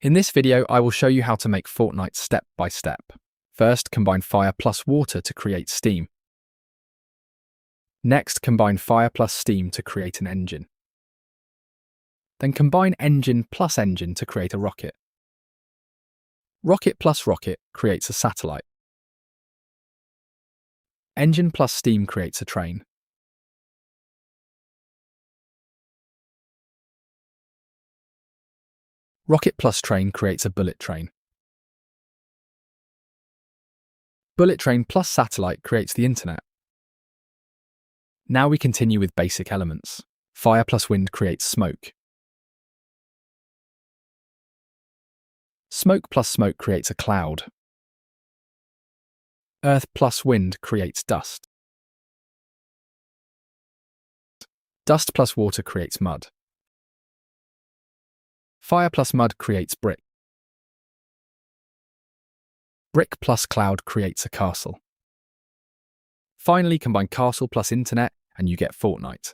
In this video, I will show you how to make Fortnite step by step. First, combine fire plus water to create steam. Next, combine fire plus steam to create an engine. Then combine engine plus engine to create a rocket. Rocket plus rocket creates a satellite. Engine plus steam creates a train. Rocket plus train creates a bullet train. Bullet train plus satellite creates the internet. Now we continue with basic elements. Fire plus wind creates smoke. Smoke plus smoke creates a cloud. Earth plus wind creates dust. Dust plus water creates mud. Fire plus mud creates brick. Brick plus cloud creates a castle. Finally, combine castle plus internet and you get Fortnite.